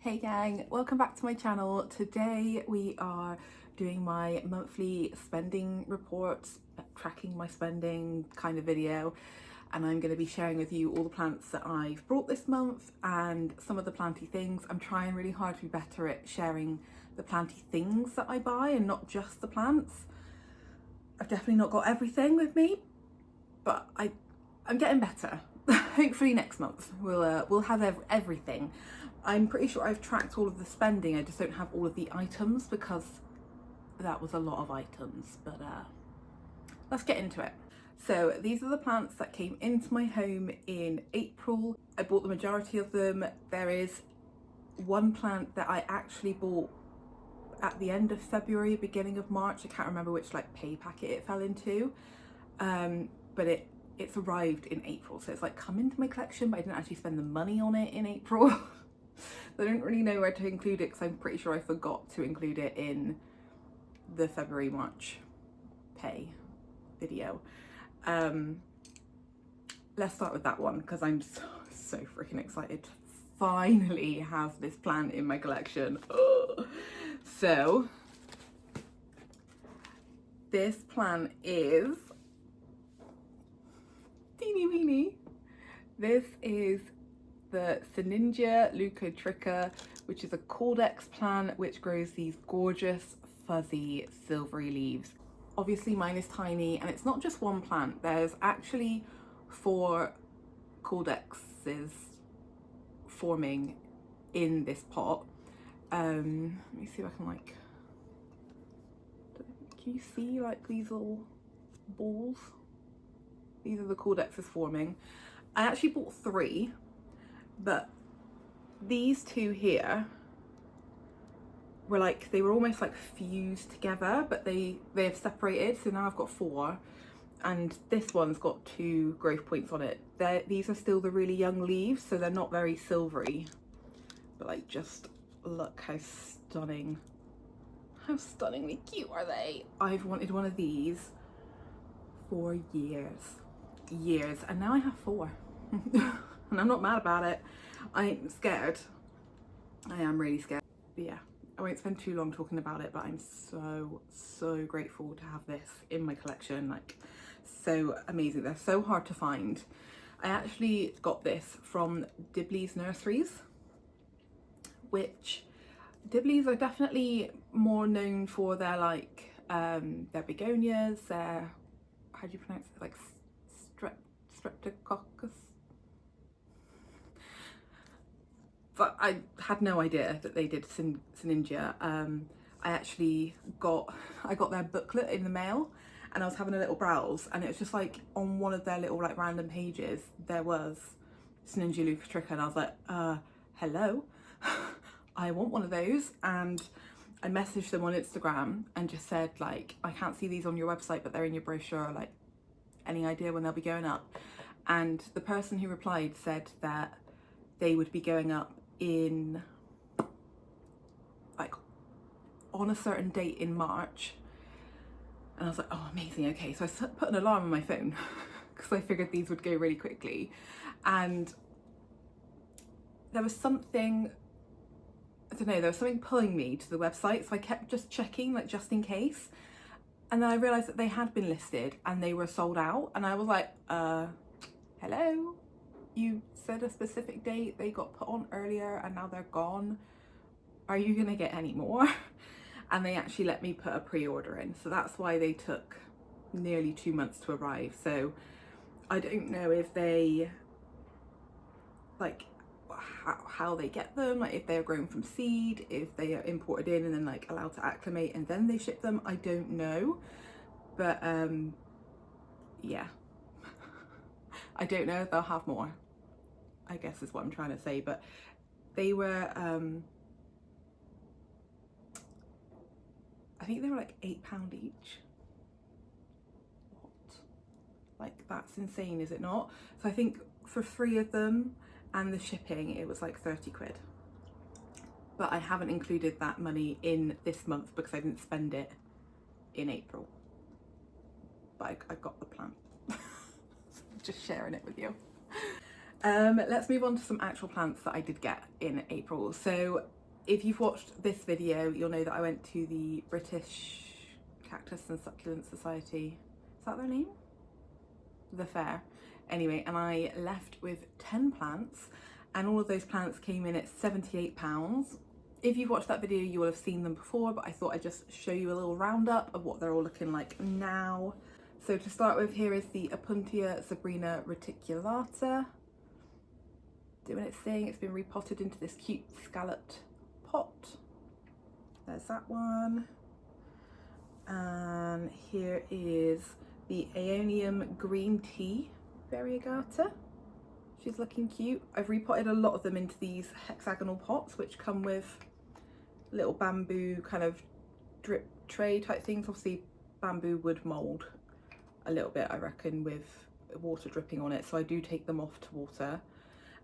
Hey gang, welcome back to my channel. Today we are doing my monthly spending reports, tracking my spending kind of video, and I'm going to be sharing with you all the plants that I've brought this month and some of the planty things. I'm trying really hard to be better at sharing the planty things that I buy and not just the plants. I've definitely not got everything with me, but I'm getting better. Hopefully next month we'll have everything. I'm pretty sure I've tracked all of the spending, I just don't have all of the items because that was a lot of items, but let's get into it. So these are the plants that came into my home in April. I bought the majority of them. There is one plant that I actually bought at the end of February, beginning of March. I can't remember which like pay packet it fell into, but it's arrived in April, so it's like come into my collection, but I didn't actually spend the money on it in April. I don't really know where to include it because I'm pretty sure I forgot to include it in the February March pay video. Let's start with that one because I'm so freaking excited to finally have this plant in my collection. Ugh. So this plant is teeny weeny. This is the Syningia leucotricha, which is a Cordex plant which grows these gorgeous fuzzy silvery leaves. Obviously mine is tiny, and it's not just one plant. There's actually 4 Cordexes forming in this pot. Let me see if I can like, can you see like these little balls? These are the Cordexes forming. I actually bought 3, but these 2 here were like, they were almost like fused together, but they have separated, so now I've got 4, and this one's got 2 growth points on it. These are still the really young leaves, so they're not very silvery, but like just look how stunningly cute are they. I've wanted one of these for years, and now I have 4. And I'm not mad about it. I'm scared. I am really scared. But yeah, I won't spend too long talking about it, but I'm so grateful to have this in my collection. Like, so amazing. They're so hard to find. I actually got this from Dibley's Nurseries, which Dibley's are definitely more known for their like their begonias, their, how do you pronounce it, like streptococcus. But I had no idea that they did Syningia. I got their booklet in the mail, and I was having a little browse, and it was just like on one of their little like random pages there was Syningia leucotricha, and I was like, hello, I want one of those. And I messaged them on Instagram and just said like, I can't see these on your website, but they're in your brochure, like any idea when they'll be going up? And the person who replied said that they would be going up in like on a certain date in March. And I was like, oh amazing, okay. So I put an alarm on my phone because I figured these would go really quickly, and there was something, I don't know, there was something pulling me to the website, so I kept just checking, like just in case, and then I realized that they had been listed and they were sold out, and I was like, hello, you said a specific date, they got put on earlier and now they're gone. Are you gonna get any more? And they actually let me put a pre-order in, so that's why they took nearly 2 months to arrive. So I don't know if they like how they get them, like if they're grown from seed, if they are imported in and then like allowed to acclimate and then they ship them, I don't know. But yeah, I don't know if they'll have more, I guess is what I'm trying to say. But they were I think they were like £8 each. What? Like, that's insane, is it not? So I think for 3 of them and the shipping it was like 30 quid, but I haven't included that money in this month because I didn't spend it in April, but I got the plant. Just sharing it with you. Let's move on to some actual plants that I did get in April. So if you've watched this video, you'll know that I went to the British Cactus and Succulent Society, is that their name? The fair. Anyway, and I left with 10 plants, and all of those plants came in at £78. If you've watched that video, you will have seen them before, but I thought I'd just show you a little roundup of what they're all looking like now. So to start with, here is the Opuntia Sabrina reticulata. Doing its thing. It's been repotted into this cute scalloped pot. There's that one. And here is the Aeonium green tea variegata. She's looking cute. I've repotted a lot of them into these hexagonal pots, which come with little bamboo kind of drip tray type things. Obviously bamboo would mold a little bit, I reckon, with water dripping on it, so I do take them off to water.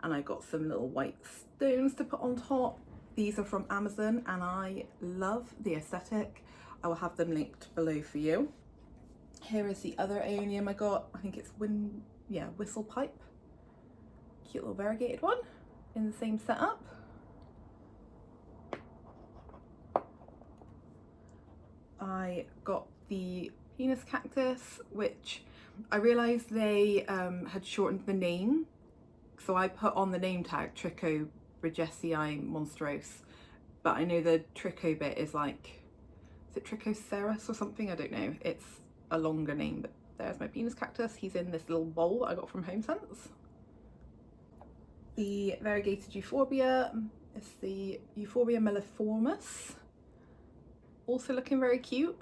And I got some little white stones to put on top. These are from Amazon and I love the aesthetic. I will have them linked below for you. Here is the other Aeonium I got. I think it's whistle pipe. Cute little variegated one in the same setup. I got the penis cactus, which I realised they had shortened the name. So I put on the name tag Tricho Bridgesii monstrose, but I know the Tricho bit is like, is it Trichoceras or something? I don't know. It's a longer name, but there's my penis cactus. He's in this little bowl I got from HomeSense. The variegated euphorbia is the Euphorbia melliformis. Also looking very cute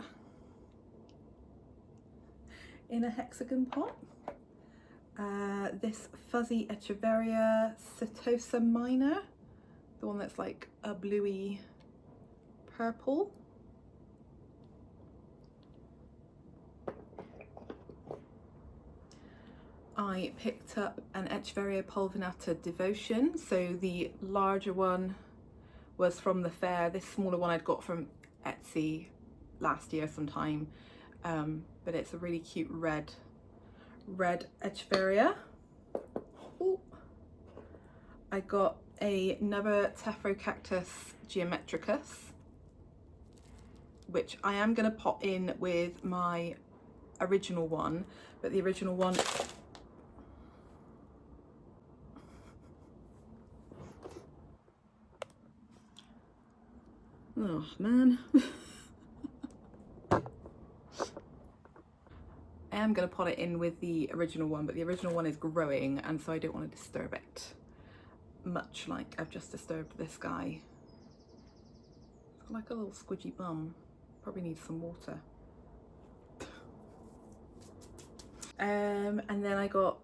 in a hexagon pot. This fuzzy Echeveria setosa minor, the one that's like a bluey purple. I picked up an Echeveria pulvinata devotion, so the larger one was from the fair. This smaller one I'd got from Etsy last year sometime, but it's a really cute red Echeveria. Ooh. I got another Tephro-Cactus geometricus, which I am going to pot in with my original one, but the original one oh man. I am going to pot it in with the original one, but the original one is growing and so I don't want to disturb it, much like I've just disturbed this guy. It's like a little squidgy bum, probably needs some water. And then I got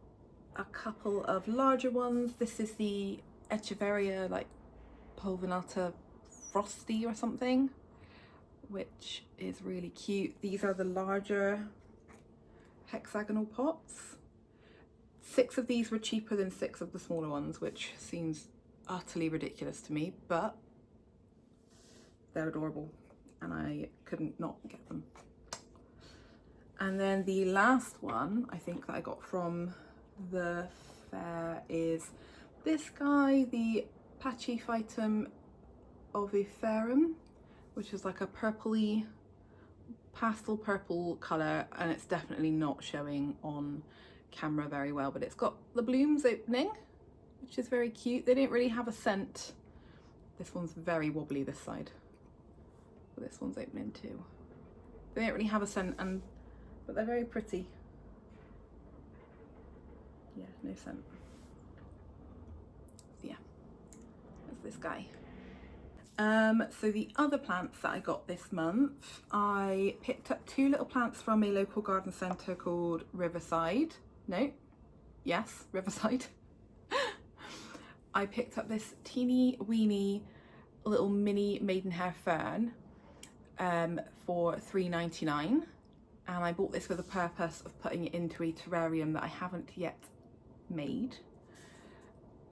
a couple of larger ones. This is the Echeveria like pulvinata frosty or something, which is really cute. These are the larger hexagonal pots. 6 of these were cheaper than 6 of the smaller ones, which seems utterly ridiculous to me, but they're adorable and I couldn't not get them. And then the last one I think that I got from the fair is this guy, the Pachyphytum oviferum, which is like a purpley, pastel purple colour, and it's definitely not showing on camera very well, but it's got the blooms opening, which is very cute. They don't really have a scent. This one's very wobbly this side, but this one's opening too. They don't really have a scent, but they're very pretty. Yeah, no scent. So yeah, that's this guy. So the other plants that I got this month, I picked up 2 little plants from a local garden centre called Riverside. No, yes, Riverside. I picked up this teeny weeny little mini maidenhair fern for £3.99, and I bought this for the purpose of putting it into a terrarium that I haven't yet made,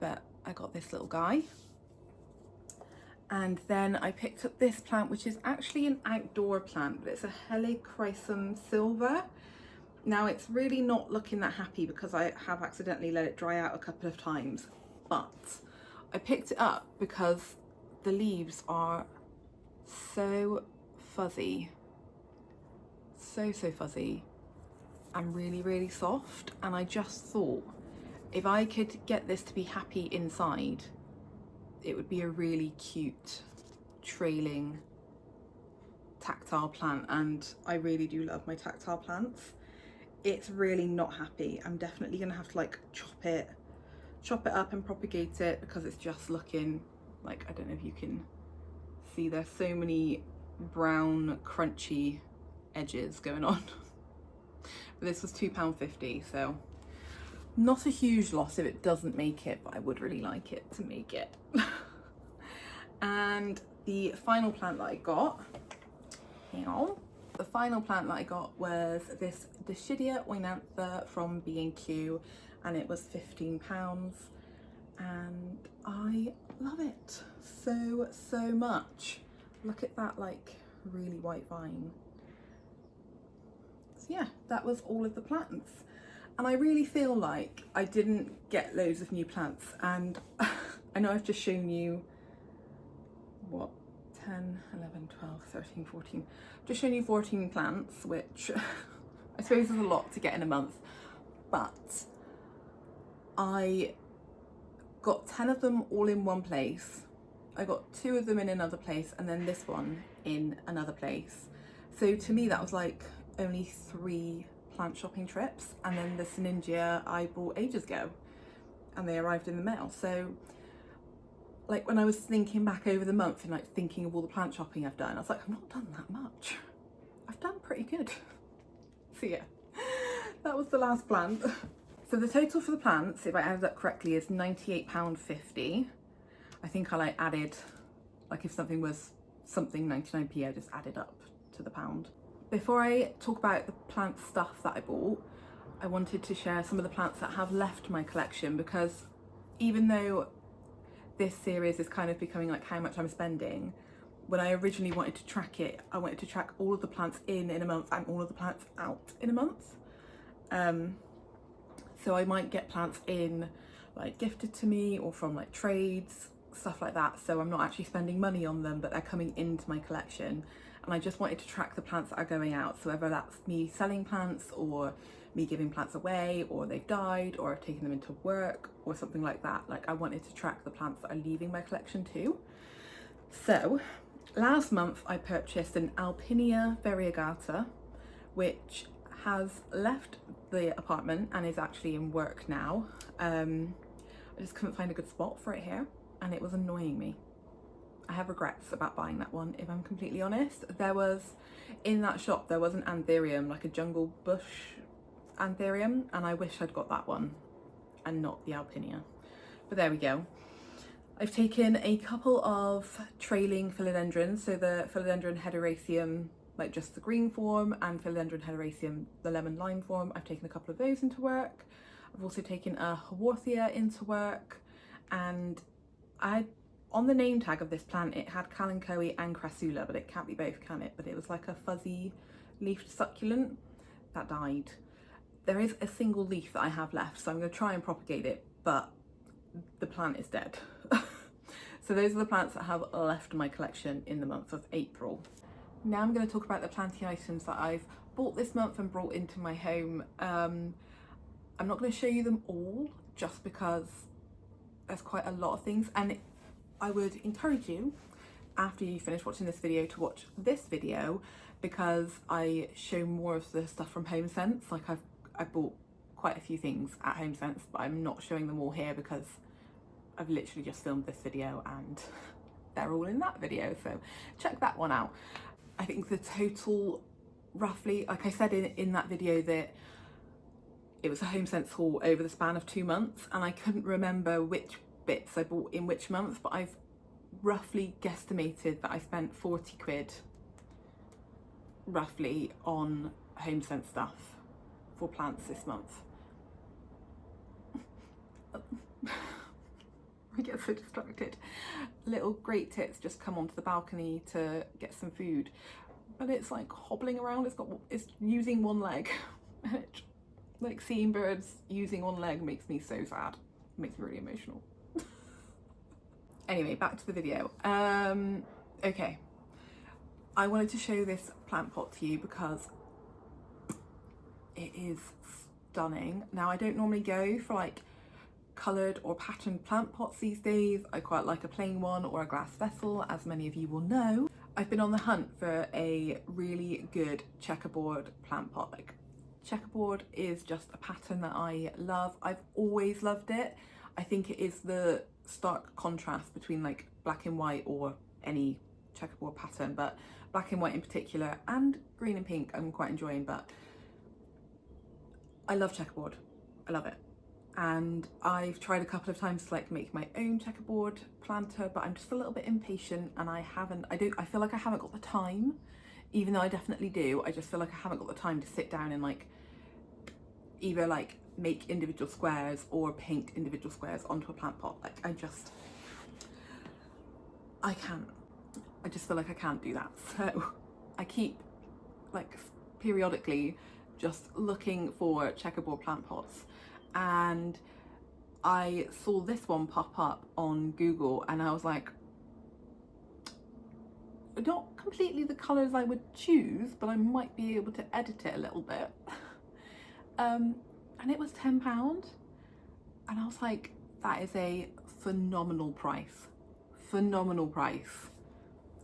but I got this little guy. And then I picked up this plant, which is actually an outdoor plant, but it's a Helichrysum silver. Now it's really not looking that happy because I have accidentally let it dry out a couple of times, but I picked it up because the leaves are so fuzzy, so fuzzy and really soft, and I just thought if I could get this to be happy inside, it would be a really cute trailing tactile plant, and I really do love my tactile plants. It's really not happy. I'm definitely gonna have to like chop it up and propagate it, because it's just looking like, I don't know if you can see, there's so many brown crunchy edges going on. But this was £2.50, so not a huge loss if it doesn't make it, but I would really like it to make it. And the final plant that I got, the final plant that I got was this Dischidia oenantha from B&Q, and it was £15, and I love it so much. Look at that like really white vine. So yeah, that was all of the plants, and I really feel like I didn't get loads of new plants, and I know I've just shown you what, 10, 11, 12, 13, 14, just shown you 14 plants, which I suppose is a lot to get in a month, but I got 10 of them all in one place. I got 2 of them in another place, and then this one in another place. So to me that was like only 3 plant shopping trips, and then the Syningia I bought ages ago and they arrived in the mail. So like when I was thinking back over the month and like thinking of all the plant shopping I've done, I was like, I've not done that much. I've done pretty good. So yeah, that was the last plant. So the total for the plants, if I added up correctly, is £98.50. I think I like added, like if something was something 99p, I just added up to the pound. Before I talk about the plant stuff that I bought, I wanted to share some of the plants that have left my collection, because even though this series is kind of becoming like how much I'm spending, when I originally wanted to track it, I wanted to track all of the plants in a month and all of the plants out in a month. So I might get plants in like gifted to me or from like trades, stuff like that, so I'm not actually spending money on them, but they're coming into my collection, and I just wanted to track the plants that are going out. So whether that's me selling plants or me giving plants away, or they've died, or I've taken them into work or something like that, like I wanted to track the plants that are leaving my collection too. So last month I purchased an Alpinia variegata, which has left the apartment and is actually in work now. I just couldn't find a good spot for it here, and it was annoying me. I have regrets about buying that one, if I'm completely honest. There was, in that shop, there was an anthurium, like a jungle bush anthurium, and I wish I'd got that one and not the Alpinia. But there we go. I've taken a couple of trailing philodendrons, so the philodendron hederaceum, like just the green form, and philodendron hederaceum, the lemon lime form. I've taken a couple of those into work. I've also taken a Haworthia into work, and on the name tag of this plant it had Kalanchoe and Crassula, but it can't be both, can it? But it was like a fuzzy leafed succulent that died. There is a single leaf that I have left, so I'm going to try and propagate it, but the plant is dead. So those are the plants that have left my collection in the month of April. Now I'm going to talk about the planty items that I've bought this month and brought into my home. I'm not going to show you them all, just because there's quite a lot of things, and I would encourage you, after you finish watching this video, to watch this video, because I show more of the stuff from HomeSense. Like I bought quite a few things at HomeSense, but I'm not showing them all here because I've literally just filmed this video and they're all in that video, so check that one out. I think the total, roughly, like I said in that video, that it was a HomeSense haul over the span of 2 months, and I couldn't remember which bits I bought in which month, but I've roughly guesstimated that I spent 40 quid roughly on HomeSense stuff for plants this month. I get so distracted. Little great tits just come onto the balcony to get some food, but it's like hobbling around. It's using one leg. Like seeing birds using one leg makes me so sad. It makes me really emotional. Anyway, back to the video. Okay, I wanted to show this plant pot to you because it is stunning. Now, I don't normally go for like coloured or patterned plant pots these days. I quite like a plain one or a glass vessel, as many of you will know. I've been on the hunt for a really good checkerboard plant pot. Like, checkerboard is just a pattern that I love. I've always loved it. I think it is the stark contrast between like black and white or any checkerboard pattern, but black and white in particular, and green and pink I'm quite enjoying. But I love checkerboard. I love it. And I've tried a couple of times to like make my own checkerboard planter, but I'm just a little bit impatient, and I feel like I haven't got the time, even though I definitely do. I just feel like I haven't got the time to sit down and like either like make individual squares or paint individual squares onto a plant pot. Like I just feel like I can't do that. So I keep like periodically just looking for checkerboard plant pots, and I saw this one pop up on Google, and I was like, not completely the colours I would choose, but I might be able to edit it a little bit. And it was £10, and I was like, that is a phenomenal price. Phenomenal price.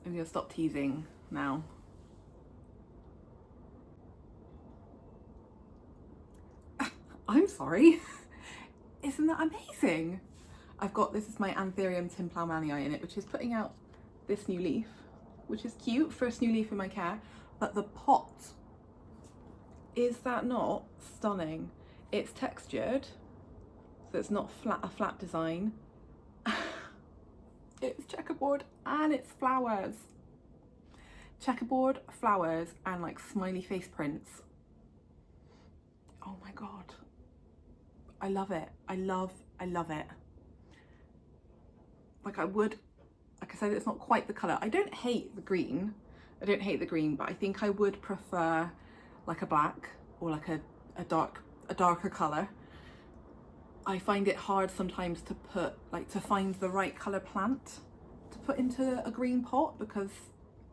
I'm gonna stop teasing now. I'm sorry. Isn't that amazing? this is my Anthurium timplaumanii in it, which is putting out this new leaf, which is cute, first new leaf in my care. But the pot, is that not stunning? It's textured, so it's not a flat design. It's checkerboard and it's flowers. Checkerboard, flowers, and like smiley face prints. Oh my god. I love it. I love it. Like I said, it's not quite the colour. I don't hate the green. But I think I would prefer like a black or like a darker colour. I find it hard sometimes to find the right colour plant to put into a green pot, because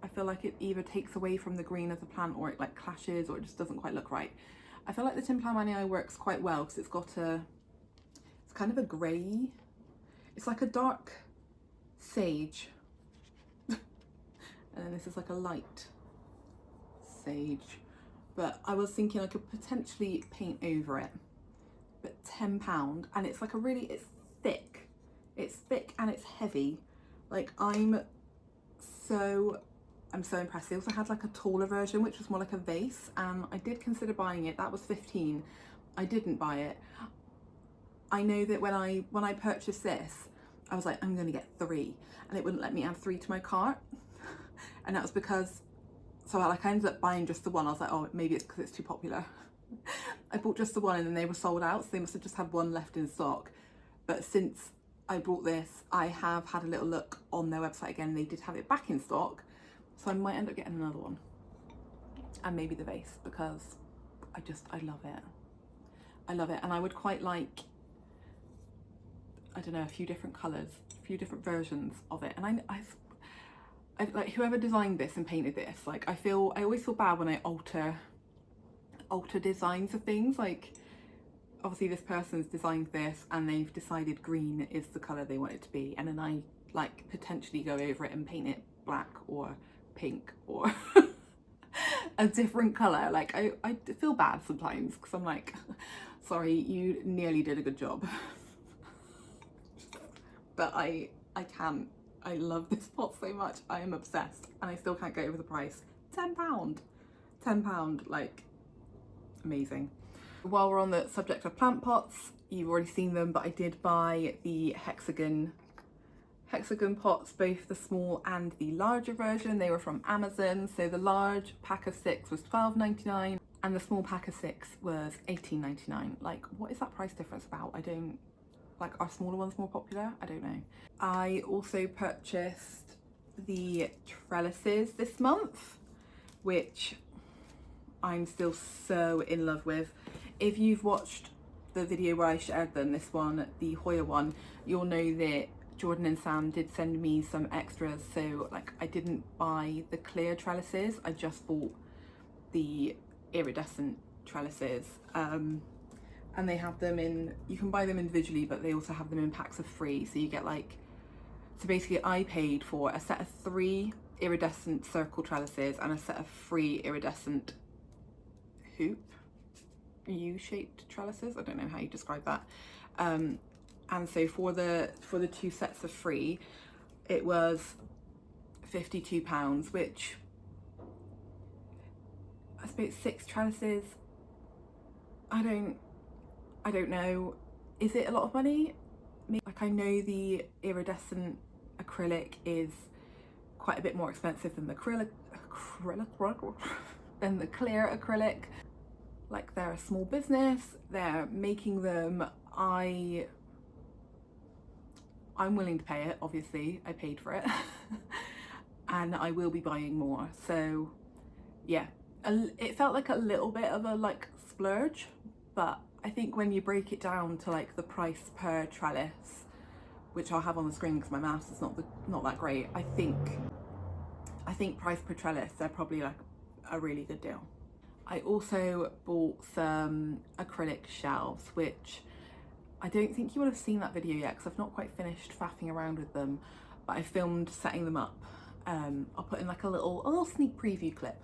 I feel like it either takes away from the green of the plant, or it like clashes, or it just doesn't quite look right. I feel like the timplaumanii works quite well because it's kind of a grey, it's like a dark sage, and then this is like a light sage. But I was thinking I could potentially paint over it. But £10, and it's like it's thick and it's heavy. Like I'm so impressed. They also had like a taller version, which was more like a vase, and I did consider buying it. That was 15. I didn't buy it. I know that when I purchased this, I was like, I'm gonna get 3, and it wouldn't let me add 3 to my cart. And that was because, so I ended up buying just the one. I was like, oh, maybe it's because it's too popular. I bought just the one, and then they were sold out, so they must have just had one left in stock. But since I bought this, I have had a little look on their website again. They did have it back in stock, so I might end up getting another one, and maybe the vase, because I love it. I love it, and I would quite like, I don't know, a few different colours, a few different versions of it. And I like whoever designed this and painted this, like I always feel bad when I alter designs of things. Like obviously this person's designed this and they've decided green is the colour they want it to be, and then I like potentially go over it and paint it black or pink or a different colour. Like I feel bad sometimes, because I'm like, sorry, you nearly did a good job. But I can't. I love this pot so much. I am obsessed, and I still can't get over the price. £10, like amazing. While we're on the subject of plant pots, you've already seen them, but I did buy the hexagon pots, both the small and the larger version. They were from Amazon. So the large pack of 6 was £12.99 and the small pack of 6 was £18.99. Like, what is that price difference about? I don't, like, are smaller ones more popular? I don't know. I also purchased the trellises this month, which I'm still so in love with. If you've watched the video where I shared them, this one, the Hoya one, you'll know that Jordan and Sam did send me some extras, so like I didn't buy the clear trellises, I just bought the iridescent trellises, and they have them in, you can buy them individually, but they also have them in packs of 3, so you get like, so basically I paid for a set of 3 iridescent circle trellises and a set of 3 iridescent hoop U-shaped trellises, I don't know how you describe that, and so for the 2 sets of 3 it was £52, which I suppose 6 trellises, I don't know, is it a lot of money? Like, I know the iridescent acrylic is quite a bit more expensive than the than the clear acrylic. Like, they're a small business, they're making them, I'm willing to pay it, obviously, I paid for it, and I will be buying more, so yeah, it felt like a little bit of a like splurge, but I think when you break it down to like the price per trellis, which I'll have on the screen because my mouse is not that great, I think price per trellis, they're probably like a really good deal. I also bought some acrylic shelves, which I don't think you would have seen that video yet because I've not quite finished faffing around with them, but I filmed setting them up. I'll put in like a little sneak preview clip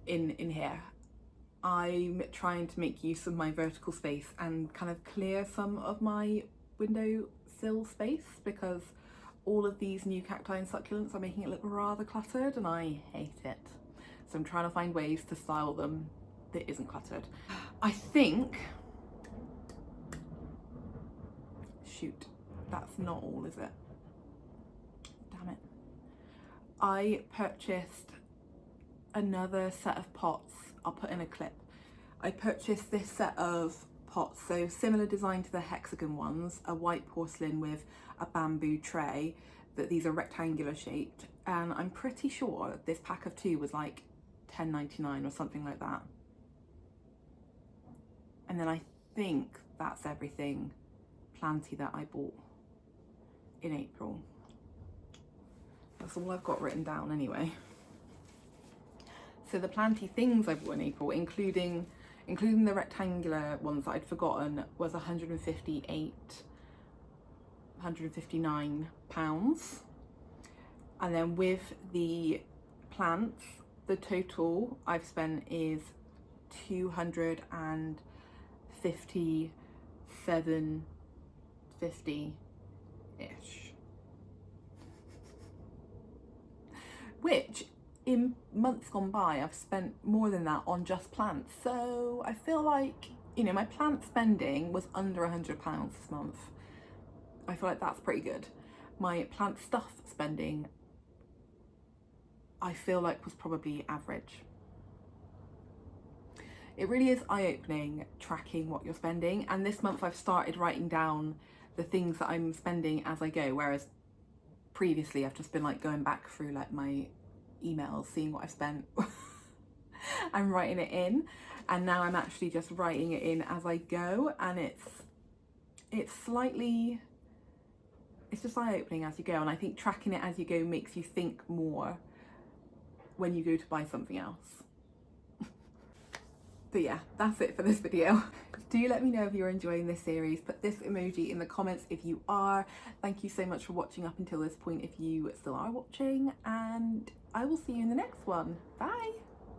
in here. I'm trying to make use of my vertical space and kind of clear some of my windowsill space because all of these new cacti and succulents are making it look rather cluttered and I hate it. So I'm trying to find ways to style them that isn't cluttered. I think, shoot, that's not all, is it? Damn it. I purchased another set of pots, I'll put in a clip. I purchased this set of pots, so similar design to the hexagon ones, a white porcelain with a bamboo tray, but these are rectangular shaped, and I'm pretty sure this pack of 2 was like £10.99 or something like that. And then I think that's everything planty that I bought in April. That's all I've got written down anyway. So the planty things I bought in April, including the rectangular ones that I'd forgotten, was £159. And then with the plants, the total I've spent is £257.50-ish. Which in months gone by, I've spent more than that on just plants. So I feel like, you know, my plant spending was under £100 this month. I feel like that's pretty good. My plant stuff spending, I feel like was probably average. It really is eye-opening tracking what you're spending. And this month I've started writing down the things that I'm spending as I go. Whereas previously I've just been like going back through like my emails, seeing what I've spent and writing it in, and now I'm actually just writing it in as I go, and it's just eye-opening as you go, and I think tracking it as you go makes you think more when you go to buy something else. But yeah, that's it for this video. Do let me know if you're enjoying this series. Put this emoji in the comments if you are. Thank you so much for watching up until this point if you still are watching, and I will see you in the next one. Bye!